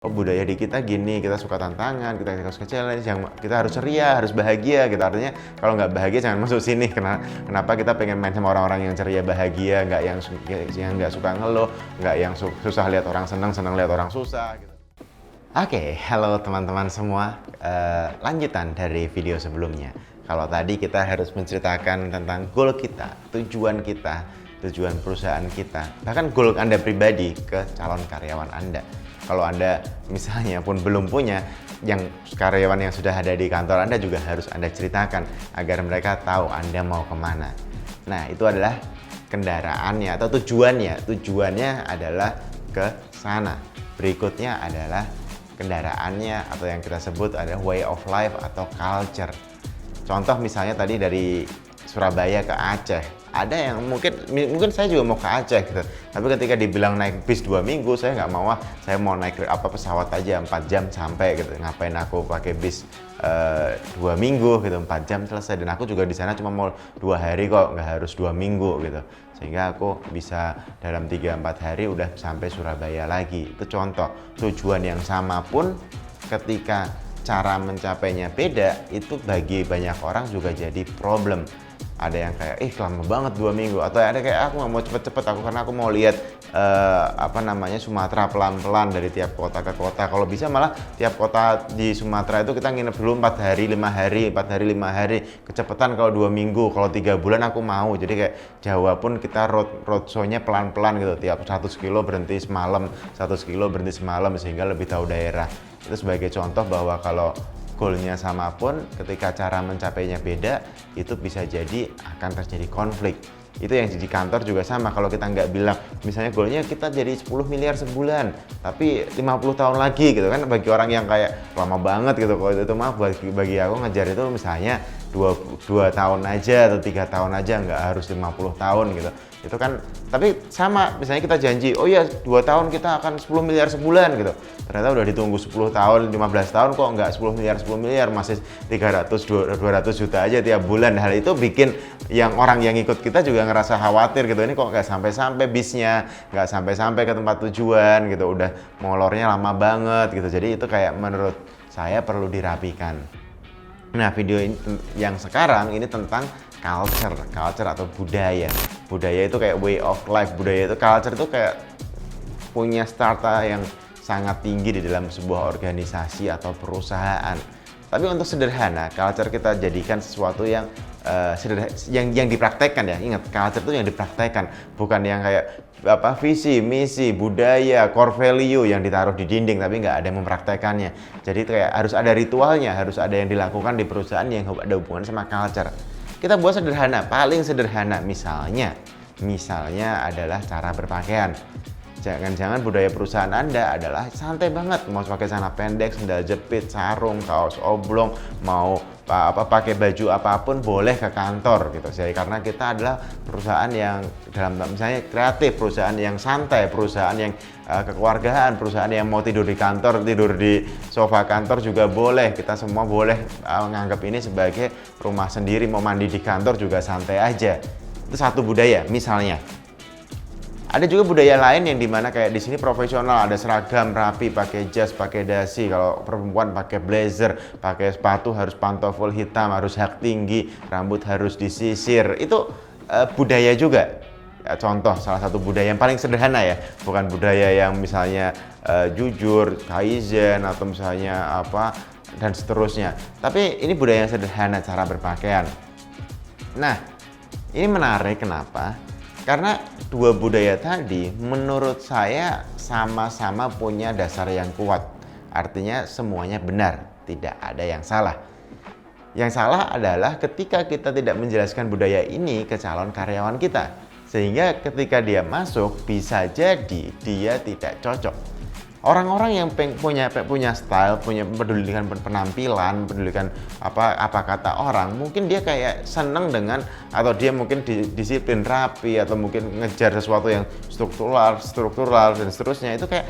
Oh, budaya di kita gini, kita suka tantangan, kita suka challenge, yang kita harus ceria, harus bahagia gitu. Artinya kalau nggak bahagia jangan masuk sini. Kenapa kita pengen main sama orang-orang yang ceria, bahagia, nggak yang nggak suka ngeluh, nggak yang susah lihat orang senang, senang lihat orang susah gitu. Oke, halo teman-teman semua. Lanjutan dari video sebelumnya. Kalau tadi kita harus menceritakan tentang goal kita, tujuan kita, tujuan perusahaan kita, bahkan goal Anda pribadi ke calon karyawan Anda. Kalau Anda misalnya pun belum punya, yang karyawan yang sudah ada di kantor Anda juga harus Anda ceritakan agar mereka tahu Anda mau kemana. Nah, itu adalah kendaraannya atau tujuannya. Tujuannya adalah ke sana. Berikutnya adalah kendaraannya atau yang kita sebut adalah way of life atau culture. Contoh misalnya tadi dari Surabaya ke Aceh, ada yang mungkin saya juga mau ke Aceh gitu, tapi ketika dibilang naik bis 2 minggu, saya nggak mau. Saya mau naik pesawat aja 4 jam sampai gitu. Ngapain aku pakai bis 2 minggu gitu, 4 jam selesai. Dan aku juga di sana cuma mau 2 hari kok, nggak harus 2 minggu gitu, sehingga aku bisa dalam 3-4 hari udah sampai Surabaya lagi. Itu contoh. Tujuan yang sama pun ketika cara mencapainya beda, itu bagi banyak orang juga jadi problem. Ada yang kayak, lama banget 2 minggu. Atau ada kayak, aku nggak mau cepet-cepet karena aku mau lihat Sumatera pelan-pelan dari tiap kota ke kota. Kalau bisa malah tiap kota di Sumatera itu kita nginep dulu 4 hari, 5 hari, 4 hari, 5 hari. Kecepatan kalau 2 minggu, kalau 3 bulan aku mau. Jadi kayak Jawa pun kita roadshow-nya pelan-pelan gitu. Tiap 100 kilo berhenti semalam, 100 kilo berhenti semalam sehingga lebih tahu daerah. Itu sebagai contoh bahwa kalau goalnya sama pun ketika cara mencapainya beda, itu bisa jadi akan terjadi konflik. Itu yang di kantor juga sama. Kalau kita nggak bilang misalnya goalnya kita jadi 10 miliar sebulan tapi 50 tahun lagi gitu kan, bagi orang yang kayak lama banget gitu. Kalau itu mah bagi aku ngejar itu misalnya 2 tahun aja atau 3 tahun aja, nggak harus 50 tahun gitu. Itu kan, tapi sama misalnya kita janji, oh ya 2 tahun kita akan 10 miliar sebulan gitu, ternyata udah ditunggu 10 tahun, 15 tahun kok nggak 10 miliar, masih 200 juta aja tiap bulan. Hal itu bikin yang orang yang ikut kita juga ngerasa khawatir gitu, ini kok nggak sampai-sampai bisnya, nggak sampai-sampai ke tempat tujuan gitu, udah molornya lama banget gitu. Jadi itu kayak menurut saya perlu dirapikan. Nah, video ini yang sekarang ini tentang culture atau budaya. Budaya itu kayak way of life, budaya itu, culture itu kayak punya strata yang sangat tinggi di dalam sebuah organisasi atau perusahaan. Tapi untuk sederhana, culture kita jadikan sesuatu yang yang dipraktekkan ya. Ingat, culture itu yang dipraktekkan, bukan yang kayak visi, misi, budaya, core value yang ditaruh di dinding tapi nggak ada yang mempraktekannya. Jadi itu kayak harus ada ritualnya, harus ada yang dilakukan di perusahaan yang ada hubungan sama culture. Kita buat sederhana, paling sederhana, misalnya adalah cara berpakaian. Jangan-jangan budaya perusahaan Anda adalah santai banget, mau pakai celana pendek, sandal jepit, sarung, kaos oblong, mau pakai baju apapun boleh ke kantor gitu. Jadi karena kita adalah perusahaan yang dalam misalnya kreatif, perusahaan yang santai, perusahaan yang kekeluargaan, perusahaan yang mau tidur di kantor, tidur di sofa kantor juga boleh. Kita semua boleh menganggap ini sebagai rumah sendiri, mau mandi di kantor juga santai aja. Itu satu budaya misalnya. Ada juga budaya lain yang dimana kayak di sini profesional, ada seragam rapi, pakai jas, pakai dasi. Kalau perempuan pakai blazer, pakai sepatu harus pantofel hitam, harus hak tinggi, rambut harus disisir. Itu budaya juga. Ya, contoh salah satu budaya yang paling sederhana ya, bukan budaya yang misalnya jujur, kaizen atau misalnya apa dan seterusnya. Tapi ini budaya yang sederhana, cara berpakaian. Nah, ini menarik kenapa? Karena dua budaya tadi menurut saya sama-sama punya dasar yang kuat. Artinya semuanya benar, tidak ada yang salah. Yang salah adalah ketika kita tidak menjelaskan budaya ini ke calon karyawan kita. Sehingga ketika dia masuk bisa jadi dia tidak cocok. Orang-orang yang punya style, punya pedulikan penampilan, pedulikan apa kata orang, mungkin dia kayak seneng dengan, atau dia mungkin disiplin rapi, atau mungkin ngejar sesuatu yang struktural dan seterusnya. Itu kayak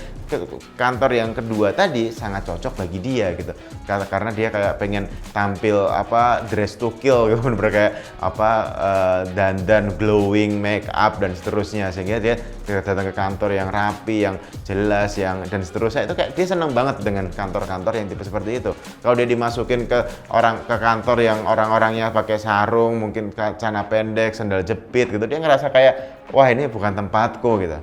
kantor yang kedua tadi sangat cocok bagi dia gitu. Karena dia kayak pengen tampil dress to kill gitu, kayak dandan, glowing, make up dan seterusnya, sehingga dia datang ke kantor yang rapi, yang jelas, dan dan seterusnya. Itu kayak dia seneng banget dengan kantor-kantor yang tipe seperti itu. Kalau dia dimasukin ke kantor yang orang-orangnya pakai sarung, mungkin celana pendek, sandal jepit gitu, dia ngerasa kayak wah ini bukan tempatku gitu.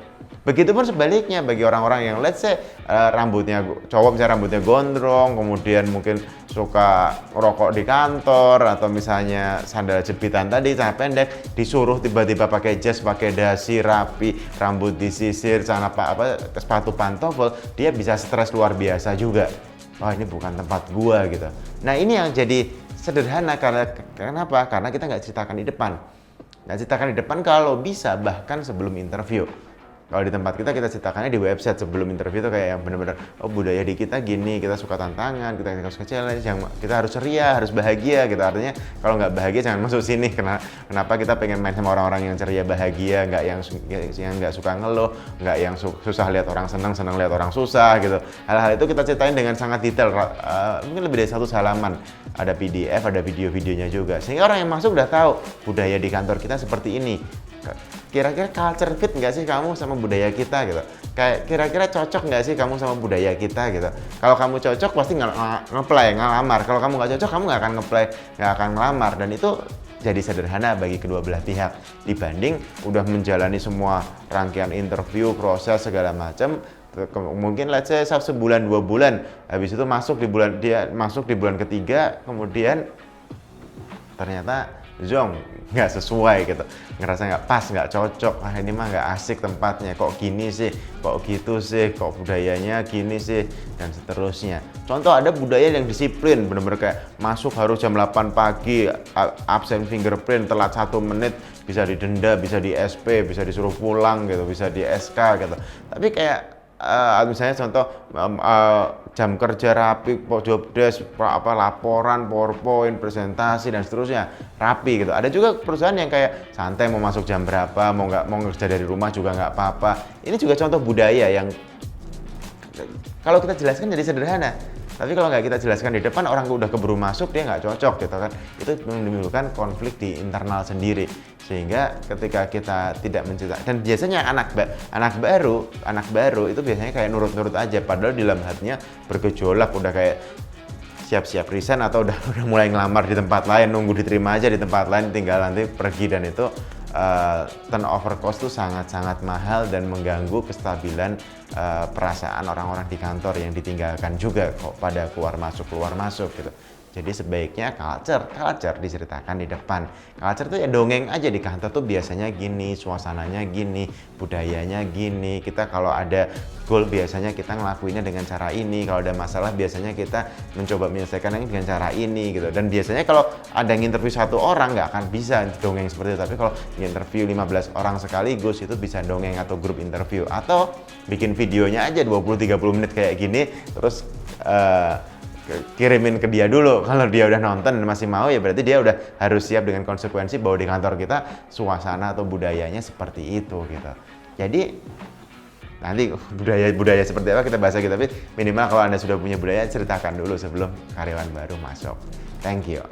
Begitupun sebaliknya bagi orang-orang yang let's say rambutnya cowok misalnya rambutnya gondrong, kemudian mungkin suka rokok di kantor atau misalnya sandal jepitan tadi, celana pendek, disuruh tiba-tiba pakai jas, pakai dasi rapi, rambut disisir, celana sepatu pantofel, dia bisa stres luar biasa juga. Oh ini bukan tempat gua gitu. Nah ini yang jadi sederhana kenapa? Karena kita nggak ceritakan di depan. Nggak ceritakan di depan kalau bisa bahkan sebelum interview. Kalau di tempat kita ceritakannya di website sebelum interview itu kayak yang benar-benar oh budaya di kita gini, kita suka tantangan, kita suka challenge, yang kita harus ceria, harus bahagia gitu. Artinya kalau nggak bahagia jangan masuk sini. Kenapa kita pengen main sama orang-orang yang ceria, bahagia, nggak yang nggak suka ngeluh, nggak yang susah lihat orang senang lihat orang susah gitu. Hal-hal itu kita ceritain dengan sangat detail, mungkin lebih dari 1 halaman. Ada PDF, ada video-videonya juga. Sehingga orang yang masuk udah tahu budaya di kantor kita seperti ini. Kira-kira culture fit nggak sih kamu sama budaya kita gitu? Kayak kira-kira cocok nggak sih kamu sama budaya kita gitu? Kalau kamu cocok pasti nge-apply, ngelamar. Kalau kamu nggak cocok kamu nggak akan nge-apply, nggak akan ngelamar. Dan itu jadi sederhana bagi kedua belah pihak dibanding udah menjalani semua rangkaian interview, proses segala macam. Mungkin let's say sebulan 2 bulan, habis itu masuk di bulan ketiga, kemudian ternyata zong nggak sesuai gitu, ngerasa nggak pas, nggak cocok, ini mah nggak asik tempatnya, kok gini sih, kok gitu sih, kok budayanya gini sih, dan seterusnya. Contoh ada budaya yang disiplin, bener-bener kayak masuk harus jam 8 pagi, absen fingerprint, telat 1 menit bisa didenda, bisa di SP, bisa disuruh pulang gitu, bisa di SK gitu. Tapi kayak misalnya contoh jam kerja rapi, job desk, laporan, PowerPoint, presentasi dan seterusnya rapi gitu. Ada juga perusahaan yang kayak santai, mau masuk jam berapa, mau kerja dari rumah juga nggak apa-apa. Ini juga contoh budaya yang kalau kita jelaskan jadi sederhana. Tapi kalau nggak kita jelaskan di depan, orang udah keburu masuk, dia nggak cocok gitu kan. Itu menimbulkan konflik di internal sendiri. Sehingga ketika kita tidak menceritakan, dan biasanya anak baru itu biasanya kayak nurut-nurut aja. Padahal di dalam hatinya bergejolak, udah kayak siap-siap resign atau udah mulai ngelamar di tempat lain, nunggu diterima aja di tempat lain, tinggal nanti pergi. Dan itu turnover cost itu sangat-sangat mahal dan mengganggu kestabilan perasaan orang-orang di kantor yang ditinggalkan juga kok pada keluar masuk gitu. Jadi sebaiknya culture diceritakan di depan. Culture tuh ya dongeng aja di kantor tuh biasanya gini, suasananya gini, budayanya gini. Kita kalau ada goal biasanya kita ngelakuinnya dengan cara ini. Kalau ada masalah biasanya kita mencoba menyelesaikannya dengan cara ini gitu. Dan biasanya kalau ada yang interview 1 orang nggak akan bisa dongeng seperti itu. Tapi kalau interview 15 orang sekaligus itu bisa dongeng atau grup interview. Atau bikin videonya aja 20-30 menit kayak gini terus kirimin ke dia dulu. Kalau dia udah nonton dan masih mau, ya berarti dia udah harus siap dengan konsekuensi bahwa di kantor kita suasana atau budayanya seperti itu gitu. Jadi nanti budaya seperti apa kita bahas lagi, tapi minimal kalau Anda sudah punya budaya ceritakan dulu sebelum karyawan baru masuk. Thank you.